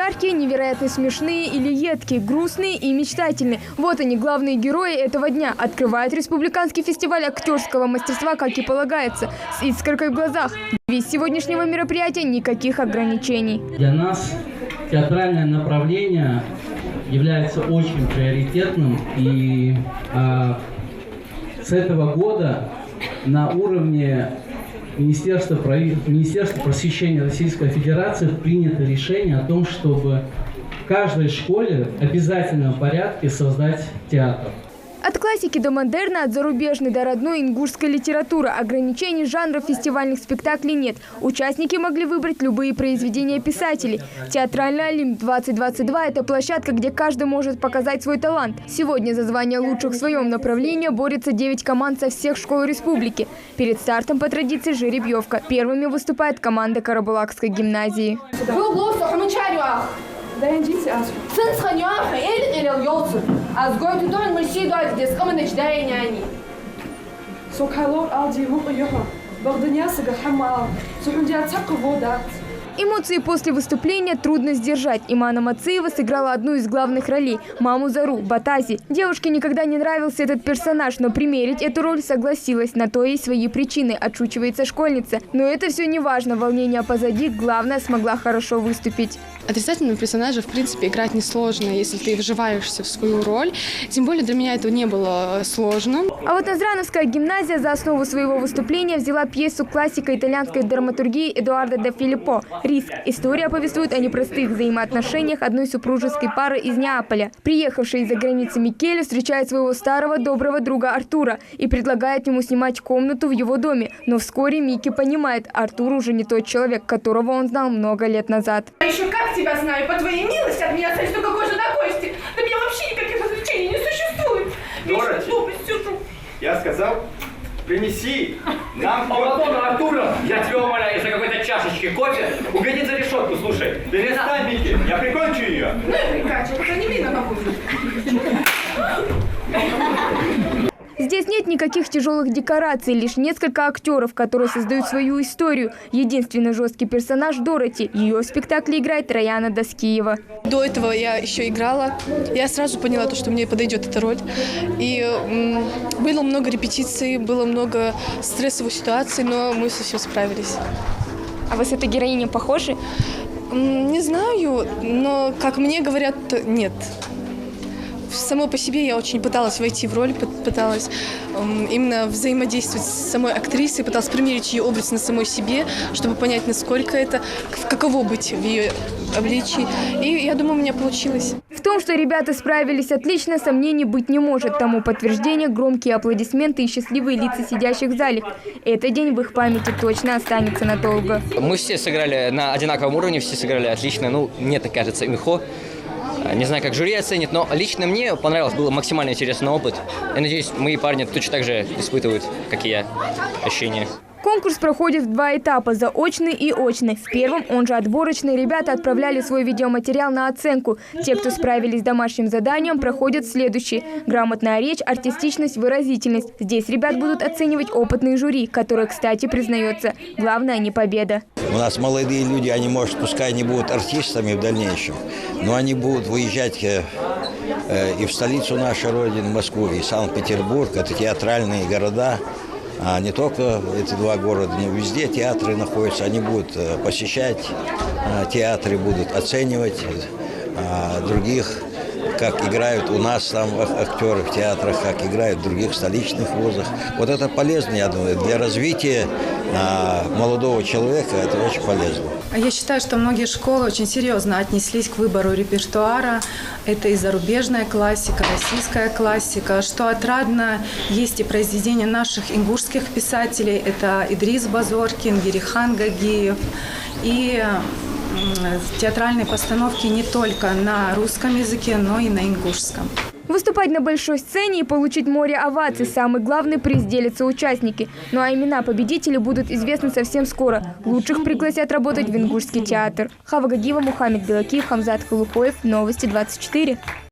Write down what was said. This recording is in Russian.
яркие, невероятно смешные или едкие, грустные и мечтательные. Вот они, главные герои этого дня. Открывают республиканский фестиваль актерского мастерства, как и полагается, с искоркой в глазах. Весь сегодняшнего мероприятия никаких ограничений. Для нас театральное направление является очень приоритетным, и с этого года на уровне Министерства просвещения Российской Федерации принято решение о том, чтобы в каждой школе в обязательном порядке создать театр. От классики до модерна, от зарубежной до родной ингушской литературы. Ограничений жанров фестивальных спектаклей нет. Участники могли выбрать любые произведения писателей. Театральный Олимп-2022 – это площадка, где каждый может показать свой талант. Сегодня за звание лучших в своем направлении борются 9 команд со всех школ республики. Перед стартом по традиции жеребьевка. Первыми выступает команда Карабулакской гимназии. Эмоции после выступления трудно сдержать. Имана Мациева сыграла одну из главных ролей – маму Зару, Батази. Девушке никогда не нравился этот персонаж, но примерить эту роль согласилась. На то есть свои причины, отшучивается школьница. Но это все не важно, волнение позади, главное – смогла хорошо выступить. Отрицательного персонажа, в принципе, играть несложно, если ты вживаешься в свою роль. Тем более для меня это не было сложно. А вот Назрановская гимназия за основу своего выступления взяла пьесу классика итальянской драматургии Эдуардо де Филиппо «Риск». История повествует о непростых взаимоотношениях одной супружеской пары из Неаполя. Приехавший из-за границы Микеле встречает своего старого доброго друга Артура и предлагает ему снимать комнату в его доме. Но вскоре Микки понимает, Артур уже не тот человек, которого он знал много лет назад. Тебя знаю, по твоей милости от меня остались только кожа до кости. Для меня вообще никаких развлечений не существует. Я сказал, принеси нам Молодого Артура, я тебя умоляю, из-за какой-то чашечки кофе угоди за решетку, слушай. перестань, Микки, я прикончу ее. Ну и прикачивай, пока не видно, Здесь нет никаких тяжелых декораций, лишь несколько актеров, которые создают свою историю. Единственный жесткий персонаж – Дороти. Ее в спектакле играет Раяна Даскиева. До этого я еще играла. Я сразу поняла, что мне подойдет эта роль. И было много репетиций, было много стрессовых ситуаций, но мы со всем справились. А вы с этой героиней похожи? Не знаю, но, как мне говорят, нет. Само по себе я очень пыталась войти в роль, пыталась именно взаимодействовать с самой актрисой, пыталась примерить ее образ на самой себе, чтобы понять, насколько это, каково быть в ее обличии. И я думаю, у меня получилось. В том, что ребята справились отлично, сомнений быть не может. Тому подтверждение – громкие аплодисменты и счастливые лица сидящих в зале. Этот день в их памяти точно останется надолго. Мы все сыграли на одинаковом уровне, все сыграли отлично. Ну, мне так кажется, Михо. Не знаю, как жюри оценит, но лично мне понравилось, был максимально интересный опыт. Я надеюсь, мои парни точно так же испытывают, как и я, ощущения. Конкурс проходит в 2 этапа – заочный и очный. В первом, он же отборочный, ребята отправляли свой видеоматериал на оценку. Те, кто справились с домашним заданием, проходят следующие: грамотная речь, артистичность, выразительность. Здесь ребят будут оценивать опытные жюри, которые, кстати, признается, главное не победа. У нас молодые люди, они, может, пускай не будут артистами в дальнейшем, но они будут выезжать и в столицу нашей Родины, Москву, и Санкт-Петербург. Это театральные города. А не только эти 2 города, но везде театры находятся. Они будут посещать театры, будут оценивать других, как играют у нас там актеры в театрах, как играют в других столичных вузах. Вот это полезно, я думаю, для развития молодого человека это очень полезно. Я считаю, что многие школы очень серьезно отнеслись к выбору репертуара. Это и зарубежная классика, российская классика. Что отрадно, есть и произведения наших ингушских писателей. Это Идрис Базоркин, Ерихан Гагиев. И театральные постановки не только на русском языке, но и на ингушском. Выступать на большой сцене и получить море оваций – самый главный приз, делятся участники. Ну а имена победителей будут известны совсем скоро. Лучших пригласят работать в ингушский театр. Хава Гагиева, Мухаммед Белакиев, Хамзат Халухоев. Новости 24.